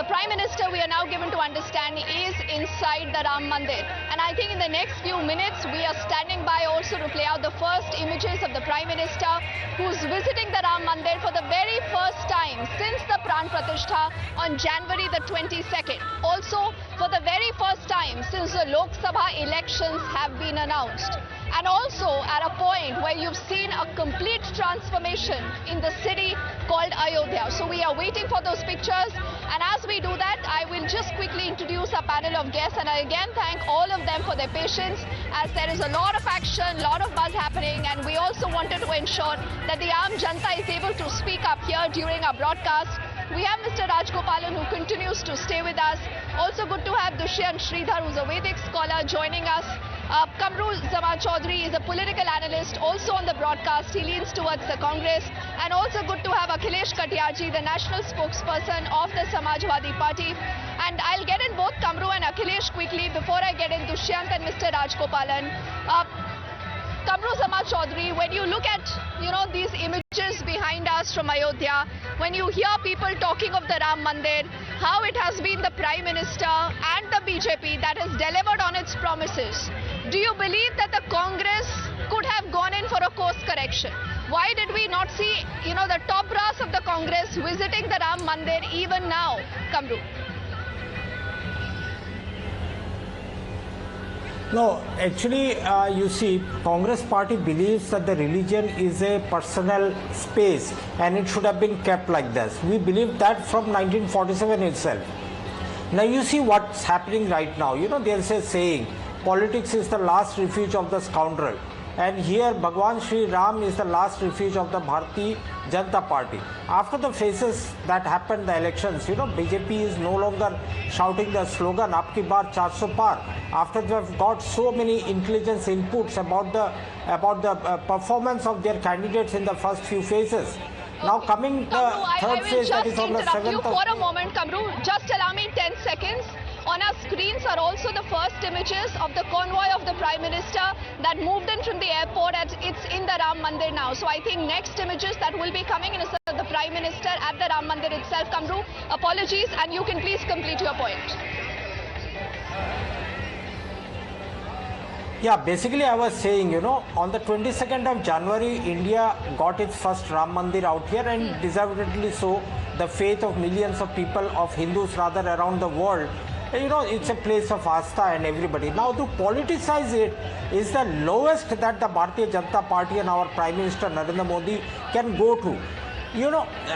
the Prime Minister, we are now given to understand, is inside the Ram Mandir. And I think in the next few minutes, we are standing by also to play out the first images of the Prime Minister, who's visiting the Ram Mandir for the very first time since the Pran Pratishtha on January the 22nd. Also, for the very first time since the Lok Sabha elections have been announced. And also at a point where you've seen a complete transformation in the city called Ayodhya. So we are waiting for those pictures. And as we do that, I will just quickly introduce a panel of guests. And I again thank all of them for their patience, as there is a lot of action, a lot of buzz happening. And we also wanted to ensure that the Aam Janta is able to speak up here during our broadcast. We have Mr. Rajgopalan, who continues to stay with us. Also good to have Dushyant Sridhar, who's a Vedic scholar, joining us. Kamru Zama Chaudhary is a political analyst, also on the broadcast. He leans towards the Congress. And also good to have Akhilesh Katiyarji, the national spokesperson of the Samajwadi Party. And I'll get in both Kamru and Akhilesh quickly before I get in Dushyant and Mr. Rajgopalan. Kamru Zama Chaudhary, when you look at, these images behind us from Ayodhya, when you hear people talking of the Ram Mandir, how it has been the Prime Minister and the BJP that has delivered on its promises, do you believe that the Congress could have gone in for a course correction? Why did we not see, the top brass of the Congress visiting the Ram Mandir even now, Kamru? No, actually, you see, Congress party believes that the religion is a personal space and it should have been kept like this. We believe that from 1947 itself. Now you see what's happening right now. There is a saying, politics is the last refuge of the scoundrel. And here Bhagwan Sri Ram is the last refuge of the Bharatiya Janata Party. After the phases that happened, the elections, BJP is no longer shouting the slogan, Aapki baar 400 par. After they have got so many intelligence inputs about the performance of their candidates in the first few phases. Now coming the third phase, that is on the 7th of... I will just interrupt you for a moment, Kamru. Just allow me 10 seconds. On our screens are also the first images of the convoy of the Prime Minister that moved in from the airport. It's in the Ram Mandir now. So I think next images that will be coming in is the Prime Minister at the Ram Mandir itself. Kamru, apologies, and you can please complete your point. Yeah, basically I was saying, on the 22nd of January, India got its first Ram Mandir out here, and deservedly so. The faith of millions of people, of Hindus rather, around the world, it's a place of Astha and everybody. Now to politicize it is the lowest that the Bharatiya Janata Party and our Prime Minister Narendra Modi can go to.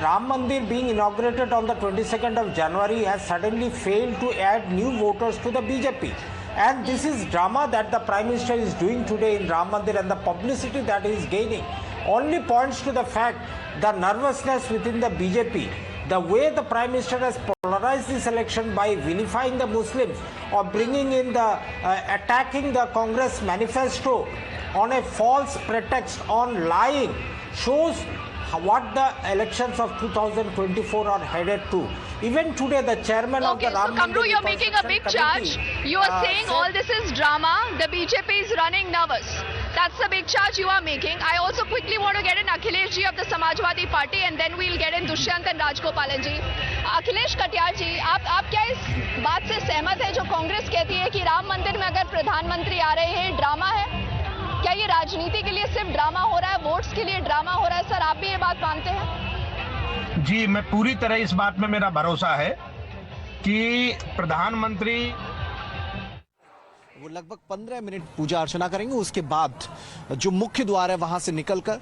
Ram Mandir being inaugurated on the 22nd of January has suddenly failed to add new voters to the BJP. And this is drama that the Prime Minister is doing today in Ram Mandir, and the publicity that he is gaining only points to the fact the nervousness within the BJP. The way the Prime Minister has polarized this election by vilifying the Muslims or bringing in the attacking the Congress manifesto on a false pretext, on lying, shows what the elections of 2024 are headed to. Even today, the chairman of the Ram Mandir... Kamru, you're making a big charge. You are saying all this is drama. The BJP is running nervous. That's the big charge you are making. I also quickly want to get in Akhilesh ji of the Samajwadi Party, and then we'll get in Dushyant and Rajgopalan ji. Akhilesh Katiyar ji, आप क्या इस बात से सहमत है जो कांग्रेस कहती है कि राम मंदिर में अगर प्रधानमंत्री आ रहे हैं ड्रामा है? क्या ये राजनीति के लिए सिर्फ ड्रामा हो रहा है, वोट्स के लिए ड्रामा हो रहा है? सर, आप भी ये बात मानते हैं? जी, मैं पूरी तरह इस बात में मेरा भरोसा है कि प्रधानमंत्री वो लगभग 15 मिनट पूजा अर्चना करेंगे। उसके बाद जो मुख्य द्वार है वहां से निकलकर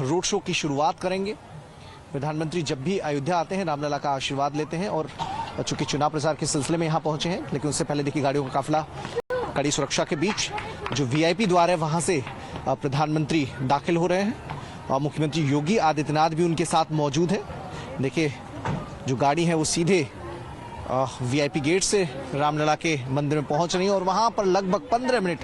रोड शो की शुरुआत करेंगे। प्रधानमंत्री जब भी अयोध्या आते हैं रामलला का आशीर्वाद लेते हैं, और चूंकि चुनाव प्रचार के सिलसिले में यहां पहुंचे हैं, लेकिन उससे पहले देखिए गाड़ियों का काफिला कड़ी सुरक्षा के बीच जो वीआईपी द्वार है वहां से प्रधानमंत्री दाखिल हो रहे हैं, और मुख्यमंत्री योगी आदित्यनाथ भी उनके साथ मौजूद है। देखिए जो गाड़ी है वो सीधे वीआईपी गेट से रामलला के मंदिर में पहुंच रही है, और वहां पर लगभग 15 मिनट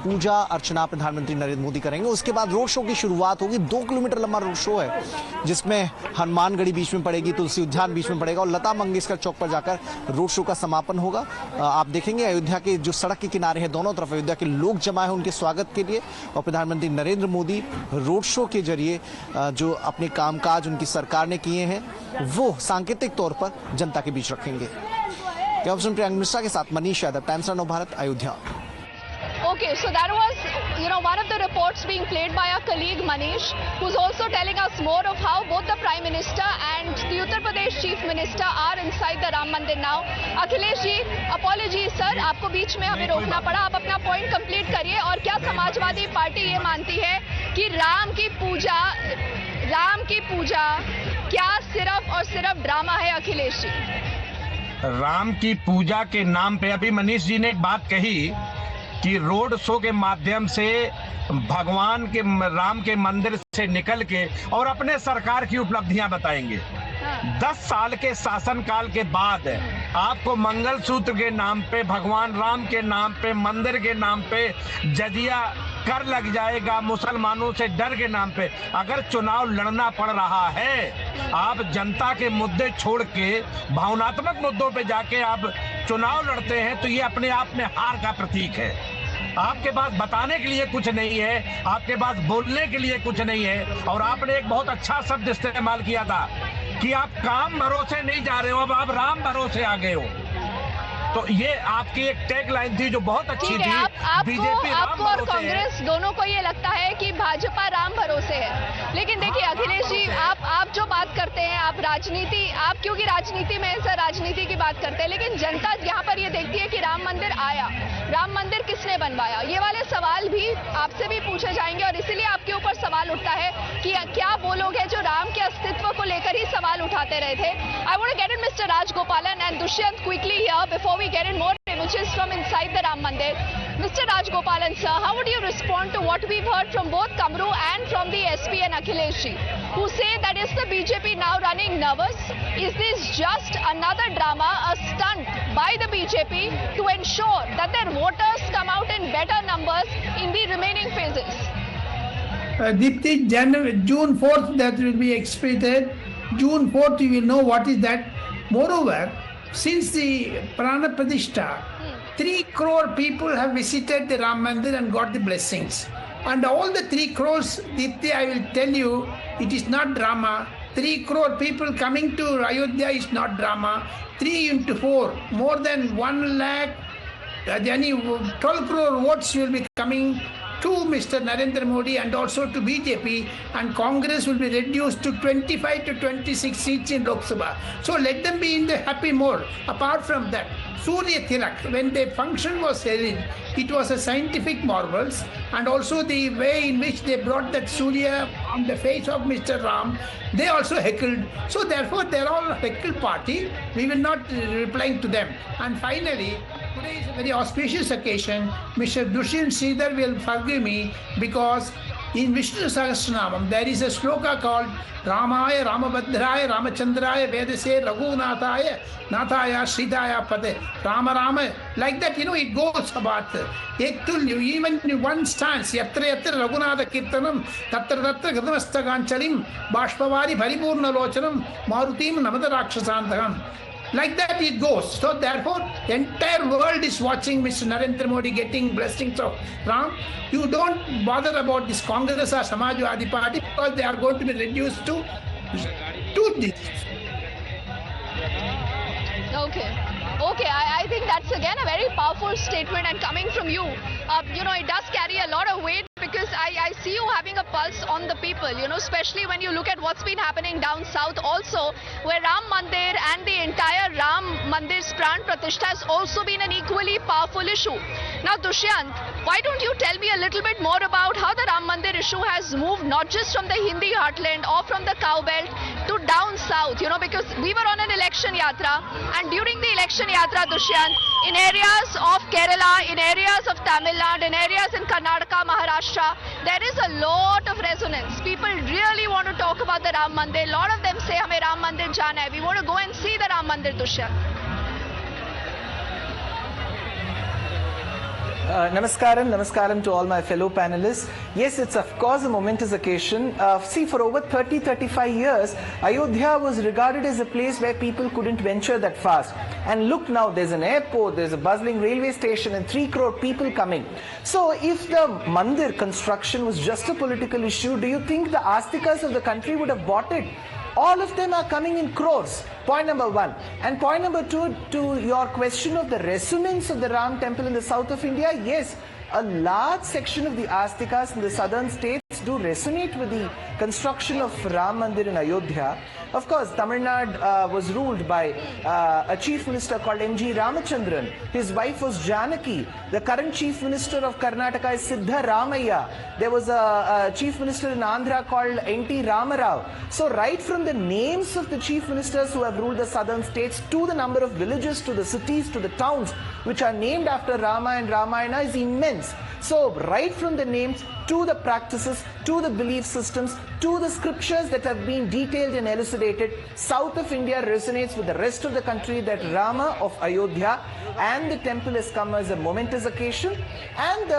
पूजा अर्चना प्रधानमंत्री नरेंद्र मोदी करेंगे। उसके बाद रोड शो की शुरुआत होगी। 2 किलोमीटर लंबा रोड शो है, जिसमें हनुमानगढ़ी बीच में पड़ेगी, तुलसी उद्यान बीच में पड़ेगा और लता मंगेशकर चौक पर जाकर रोड शो का समापन होगा। आप देखेंगे अयोध्या के जो सड़क के किनारे हैं, दोनों तरफ अयोध्या के लोग जमा है उनके स्वागत के लिए, और प्रधानमंत्री नरेंद्र मोदी रोड शो के जरिए जो अपने कामकाज उनकी सरकार ने किए हैं वो सांकेतिक तौर पर जनता के बीच रखेंगे। प्रियंक मिश्रा के साथ Manish Yadav, times of Bharat, Ayodhya. Okay, so that was, one of the reports being played by our colleague Manish, who's also telling us more of how both the Prime Minister and the Uttar Pradesh Chief Minister are inside the Ram Mandir now. Akhilesh ji, apologies sir, आपको बीच में हमें रोकना पड़ा। आप अपना point complete करिए। और क्या समाजवादी पार्टी ये मानती है कि राम की पूजा क्या सिर्फ और सिर्फ ड्रामा है? अखिलेश जी, राम की पूजा के नाम पे अभी मनीष जी ने एक बात कही कि रोड शो के माध्यम से भगवान के राम के मंदिर से निकल के और अपने सरकार की उपलब्धियां बताएंगे। 10 साल के शासनकाल के बाद आपको मंगलसूत्र के नाम पे, भगवान राम के नाम पे, मंदिर के नाम पे जजिया कर लग जाएगा, मुसलमानों से डर के नाम पे। अगर चुनाव लड़ना पड़ रहा है, आप जनता के मुद्दे छोड़ के भावनात्मक मुद्दों पे जाके आप चुनाव लड़ते हैं, तो ये अपने आप में हार का प्रतीक है। आपके पास बताने के लिए कुछ नहीं है, आपके पास बोलने के लिए कुछ नहीं है। और आपने एक बहुत अच्छा शब्द इस्तेमाल किया था कि आप काम भरोसे नहीं जा रहे हो, अब आप राम भरोसे आ गए हो। तो ये आपकी एक टैग लाइन थी जो बहुत अच्छी थी। बीजेपी आपको और कांग्रेस दोनों को ये लगता है कि भाजपा राम भरोसे है, लेकिन देखिए अखिलेश जी, आप जो बात करते हैं, आप राजनीति, आप क्योंकि राजनीति में सर राजनीति की बात करते हैं, लेकिन जनता यहाँ पर ये देखती है कि राम मंदिर आया, राम मंदिर किसने बनवाया, ये वाले सवाल भी आपसे भी पूछे जाएंगे। और इसीलिए आपके ऊपर सवाल उठता है कि क्या वो लोग हैं जो राम के अस्तित्व को लेकर ही सवाल उठाते रहे थे। I want to get in mister Rajgopalan and Dushyant quickly here before we get in more images from inside the Ram Mandir. Mr. Rajgopalan sir, how would you respond to what we've heard from both Kamru and from the SP and Akhilesh ji, who say that is the BJP now running nervous? Is this just another drama, a stunt by the BJP to ensure that their voters come out in better numbers in the remaining phases? June 4th that will be expected. June 4th you will know what is that. Moreover, since the Prana Pradishta, 3 crore people have visited the Ram Mandir and got the blessings. And all the 3 crores, Ditya, I will tell you, it is not drama. 3 crore people coming to Ayodhya is not drama. 3 into 4, more than 1 lakh, 12 crore votes will be coming to Mr. Narendra Modi and also to BJP, and Congress will be reduced to 25 to 26 seats in Lok Sabha. So let them be in the happy mode. Apart from that, Surya Tilak, when the function was held, it was a scientific marvels, and also the way in which they brought that Surya on the face of Mr. Ram, they also heckled. So therefore, they are all a heckle party. We will not reply to them. And finally, today is a very auspicious occasion. Mr. Dushyant Sridhar will forgive me because in Vishnu Sahasranamam there is a sloka called Ramaya, Ramabhadraya, Ramachandraya, Vedase, Raghunathaya, Nathaya, Sridhaya Pade, Rama Rama. Like that, it goes about Ektulyu, even in one stance, Yatra Yatra Raghunatha Kirtanam, Tatra Tatra Gadamastaganchalim, Bashpavari Paripurna Lochanam, Marutim Namada Rakshasantagam. Like that it goes. So therefore, the entire world is watching Mr. Narendra Modi getting blessings of Ram. You don't bother about this Congress or Samajwadi Party because they are going to be reduced to this. Okay, I think that's again a very powerful statement, and coming from you, it does carry a lot of weight, because I see you having a pulse on the people, especially when you look at what's been happening down south also, where Ram Mandir and the entire Ram Mandir's Pran Pratishtha has also been an equally powerful issue. Now Dushyant, why don't you tell me a little bit more about how the Ram Mandir issue has moved not just from the Hindi heartland or from the cow belt to down south, because we were on an election yatra, and during the election yatra, Dushyant, in areas of Kerala, in areas of Tamil Nadu, in areas in Karnataka, Maharashtra, there is a lot of resonance. People really want to talk about the Ram Mandir. A lot of them say, "Hame Ram Mandir jana hai." We want to go and see the Ram Mandir, Dushyant. Namaskaram to all my fellow panelists. Yes, it's of course a momentous occasion. See, for over 35 years, Ayodhya was regarded as a place where people couldn't venture that fast. And look now, there's an airport, there's a bustling railway station and 3 crore people coming. So if the Mandir construction was just a political issue, do you think the Astikas of the country would have bought it? All of them are coming in crores. Point number one. And point number two, to your question of the resonance of the Ram temple in the south of India, yes, a large section of the Astikas in the southern states do resonate with the construction of Ram Mandir in Ayodhya. Of course, Tamil Nadu was ruled by a chief minister called M.G. Ramachandran. His wife was Janaki. The current chief minister of Karnataka is Siddha Ramaya. There was a chief minister in Andhra called N.T. Ramarao. So right from the names of the chief ministers who have ruled the southern states to the number of villages, to the cities, to the towns which are named after Rama and Ramayana is immense. So right from the names to the practices, to the belief systems, to the scriptures that have been detailed and elucidated, south of India resonates with the rest of the country that Rama of Ayodhya and the temple has come as a momentous occasion. And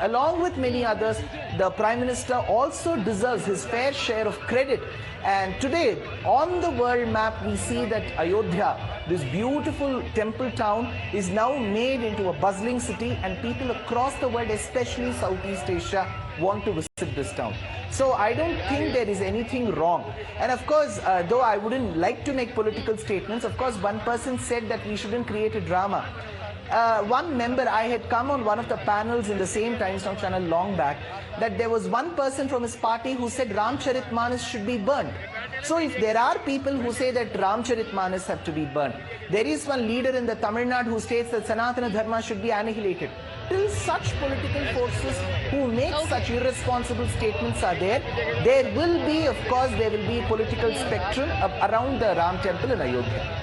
along with many others, the Prime Minister also deserves his fair share of credit. And today, on the world map, we see that Ayodhya, this beautiful temple town, is now made into a bustling city, and people across the world, especially Southeast Asia, want to visit this town. So I don't think there is anything wrong. And of course, though I wouldn't like to make political statements, of course, one person said that we shouldn't create a drama. One member, I had come on one of the panels in the same Times Now channel long back, that there was one person from his party who said Ramcharitmanas should be burnt. So if there are people who say that Ramcharitmanas have to be burnt, there is one leader in the Tamil Nadu who states that Sanatana Dharma should be annihilated. Till such political forces who make such irresponsible statements are there, there will be, of course, there will be a political spectrum around the Ram temple in Ayodhya.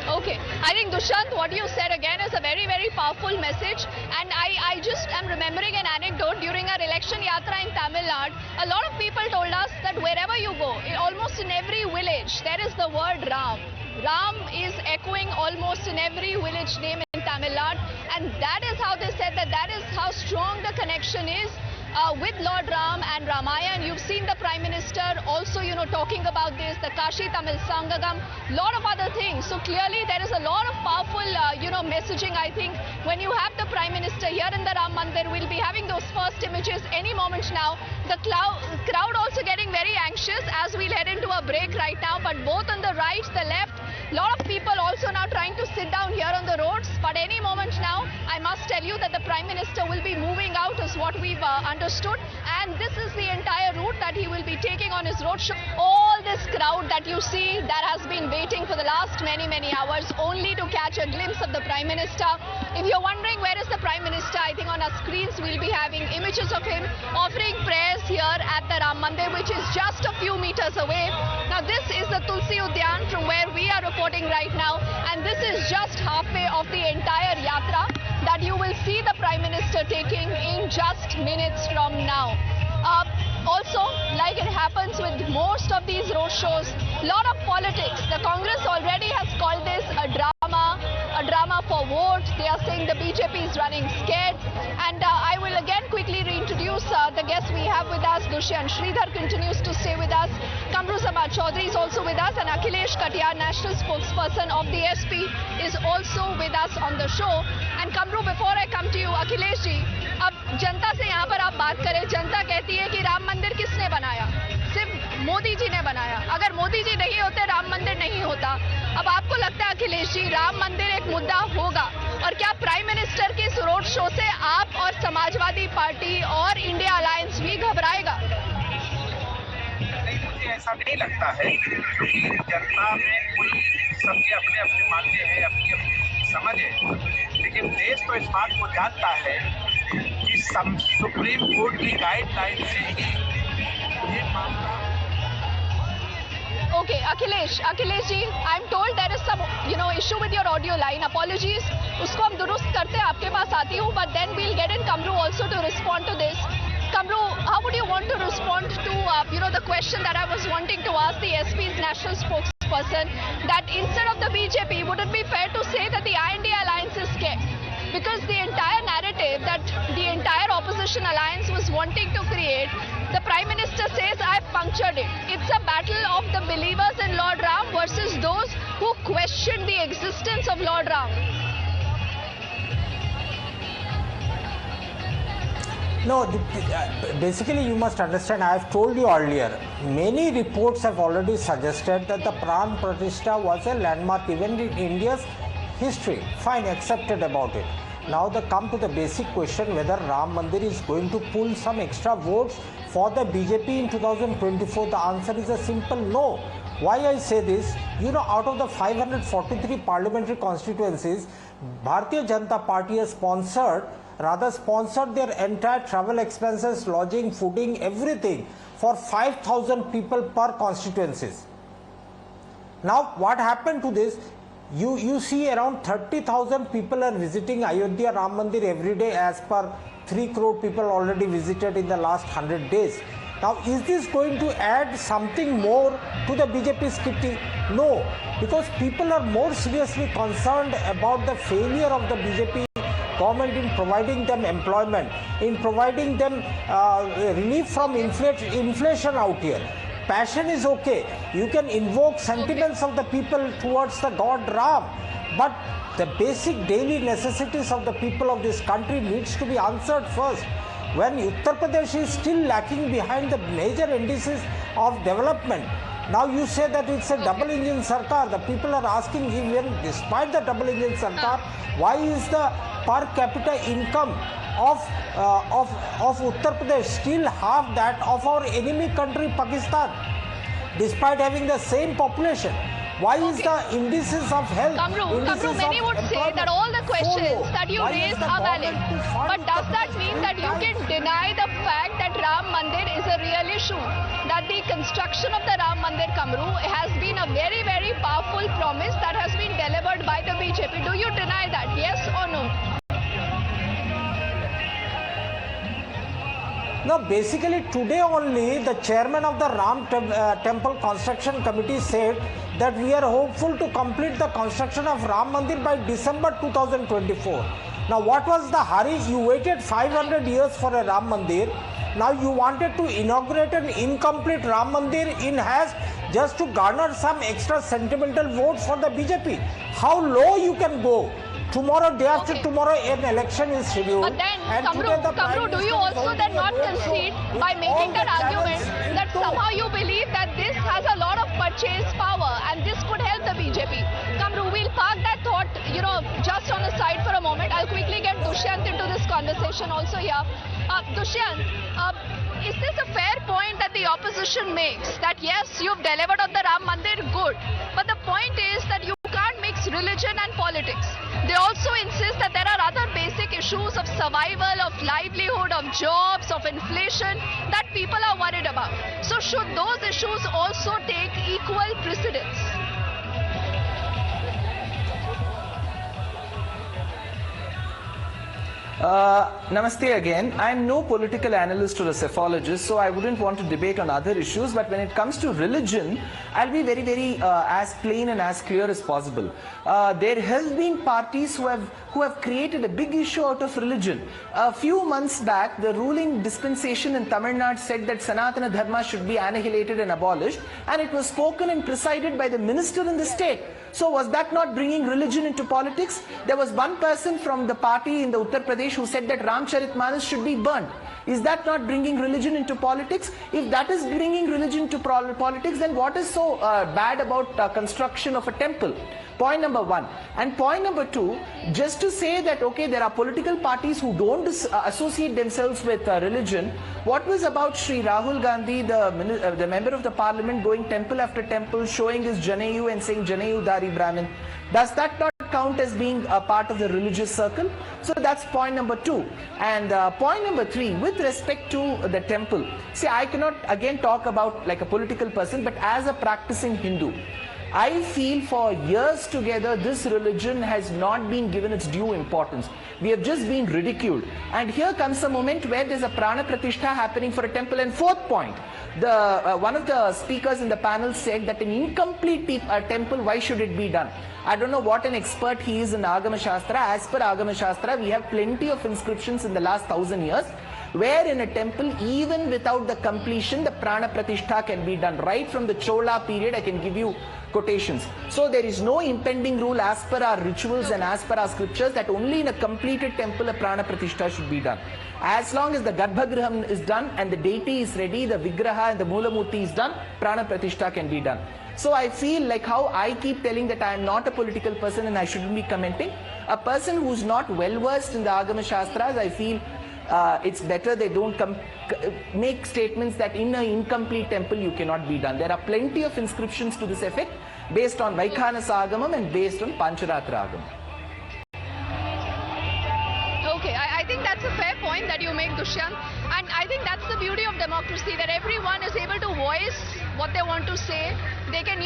Okay, I think Dushyant, what you said again is a very, very powerful message, and I just am remembering an anecdote during our election yatra in Tamil Nadu. A lot of people told us that wherever you go, almost in every village, there is the word Ram. Ram is echoing almost in every village name in Tamil Nadu, and that is how they said that is how strong the connection is with Lord Ram and Ramayana. And you've seen the Prime Minister also, talking about this, the Kashi Tamil Sangagam, lot of other things. So clearly there is a lot of powerful, messaging, I think, when you have the Prime Minister here in the Ram Mandir. We'll be having those first images any moment now. The crowd also getting very anxious as we'll head into a break right now, but both on the right, the left, a lot of people also now trying to sit down here on the roads. But any moment now, I must tell you that the Prime Minister will be moving out is what we've understood. And this is the entire route that he will be taking on his roadshow. All this crowd that you see that has been waiting for the last many hours only to catch a glimpse of the Prime Minister. If you're wondering where is the Prime Minister, I think on our screens we'll be having images of him offering prayers here at the Ram Mandir, which is just a few meters away. Now this is the Tulsi Udyan from where we are reporting right now, and this is just halfway of the entire yatra that you will see the Prime Minister taking in just minutes from now. Also, like it happens with most of these road shows, lot of politics. The Congress already has called this a drama for vote. They are saying the BJP is running scared. And I will again quickly reintroduce the guests we have with us. Dushyant Sridhar continues to stay with us. Kamru Samad Chaudhary is also with us, and Akhilesh Katiyar, national spokesperson of the SP, is also with us on the show. And Kamru, before I come to you, Akhilesh ji, अब जनता से यहाँ पर आप बात करें, जनता कहती है कि राम मंदिर किसने बनाया? सिर्फ मोदी जी ने बनाया. अगर मोदी जी नहीं होते, राम मंदिर नहीं होता. अब आपको लगता है अखिलेश जी, राम मंदिर एक मुद्दा होगा? और क्या प्राइम मिनिस्टर के इस रोड शो से आप और समाजवादी पार्टी और इंडिया अलायंस भी घबराएगा? मुझे ऐसा नहीं लगता है, क्योंकि जनता में कोई सबके अपने अपने मानते हैं, अपनी अपनी समझ है, लेकिन देश तो इस बात को जानता है कि सुप्रीम कोर्ट की गाइडलाइन से ही ये मामला. Okay, Akhilesh ji, I'm told there is some, issue with your audio line. Apologies. उसको हम दुरुस्त करते आपके पास आती हूँ, but then we'll get in Kamru also to respond to this. Kamru, how would you want to respond to, the question that I was wanting to ask the SP's national spokesperson, that instead of the BJP, would it be fair to say that the INDA alliance is scared. Because the entire narrative that the entire opposition alliance was wanting to create, the Prime Minister says, I've punctured it. It's a battle of the believers in Lord Ram versus those who question the existence of Lord Ram. No, basically you must understand, I have told you earlier, many reports have already suggested that the Pran Pratishtha was a landmark event in India's history. Fine, accepted about it. Now they come to the basic question whether Ram Mandir is going to pull some extra votes for the BJP in 2024. The answer is a simple no. Why I say this? You know, out of the 543 parliamentary constituencies, Bharatiya Janata Party has sponsored their entire travel expenses, lodging, fooding, everything for 5,000 people per constituencies. Now what happened to this? You see around 30,000 people are visiting Ayodhya Ram Mandir every day, as per 3 crore people already visited in the last 100 days. Now is this going to add something more to the BJP's kitty? No, because people are more seriously concerned about the failure of the BJP government in providing them employment, in providing them relief from inflation out here. Passion is okay. You can invoke sentiments of the people towards the God Ram, but the basic daily necessities of the people of this country needs to be answered first. When Uttar Pradesh is still lacking behind the major indices of development, now you say that it's a double engine sarkar. The people are asking, even despite the double engine sarkar, why is the per capita income of Uttar Pradesh still half that of our enemy country Pakistan, despite having the same population? Why is the indices of health, Kamru, many would say that all the questions that you raised are valid. But does that mean that you can deny the fact that Ram Mandir is a real issue? That the construction of the Ram Mandir, Kamru, has been a very, very powerful promise that has been delivered by the BJP. Do you deny that? Yes or no? No, basically today only the chairman of the Ram Temple Construction Committee said that we are hopeful to complete the construction of Ram Mandir by December 2024. Now what was the hurry? You waited 500 years for a Ram Mandir. Now you wanted to inaugurate an incomplete Ram Mandir in haste just to garner some extra sentimental votes for the BJP. How low you can go? Tomorrow, day after tomorrow, an election is scheduled. But then, Kamru, do you also then not concede by making that argument that somehow you believe that this has a lot of purchase power and this could help the BJP? Kamru, we'll park that thought, just on the side for a moment. I'll quickly get Dushyant into this conversation also here. Dushyant, is this a fair point that the opposition makes? That yes, you've delivered on the Ram Mandir, good. But the point is that you can't mix religion and politics. They also insist that there are other basic issues of survival, of livelihood, of jobs, of inflation that people are worried about. So should those issues also take equal precedence? Namaste again. I'm no political analyst or a psephologist, so I wouldn't want to debate on other issues. But when it comes to religion, I'll be very, very as plain and as clear as possible. There has been parties who have created a big issue out of religion. A few months back, the ruling dispensation in Tamil Nadu said that Sanatana Dharma should be annihilated and abolished, and it was spoken and presided by the minister in the state. So was that not bringing religion into politics? There was one person from the party in the Uttar Pradesh who said that Ramcharitmanas should be burnt. Is that not bringing religion into politics? If that is bringing religion into politics, then what is so bad about construction of a temple? Point number one. And point number two, just to say that, okay, there are political parties who don't associate themselves with religion. What was about Sri Rahul Gandhi, the member of the parliament, going temple after temple, showing his Janayu and saying Janayu Dari Brahmin? Does that not count as being a part of the religious circle? So that's point number two. And point number three, with respect to the temple. See, I cannot again talk about like a political person, but as a practicing Hindu, I feel for years together, this religion has not been given its due importance. We have just been ridiculed. And here comes a moment where there's a prana pratishtha happening for a temple. And fourth point, one of the speakers in the panel said that an incomplete temple, why should it be done? I don't know what an expert he is in Agama Shastra. As per Agama Shastra, we have plenty of inscriptions in the last 1,000 years where in a temple, even without the completion, the prana pratishtha can be done. Right from the Chola period, I can give you quotations. So there is no impending rule as per our rituals and as per our scriptures that only in a completed temple a prana pratishtha should be done. As long as the Garbhagriha is done and the deity is ready, the Vigraha and the Moolamurti is done, prana pratishtha can be done. So I feel like how I keep telling that I am not a political person and I shouldn't be commenting. A person who's not well versed in the Agama Shastras, I feel it's better they don't make statements that in an incomplete temple you cannot be done. There are plenty of inscriptions to this effect based on Vaikhanasa Agamam and based on Pancharatra Agamam. Okay, I think that's a fair point that you make, Dushyant. And I think that's the beauty of democracy, that everyone is able to voice what they want to say. They can,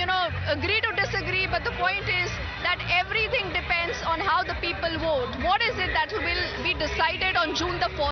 agree to disagree, but the point is that everything depends on how the people vote. What is it that will be decided on June the 4th?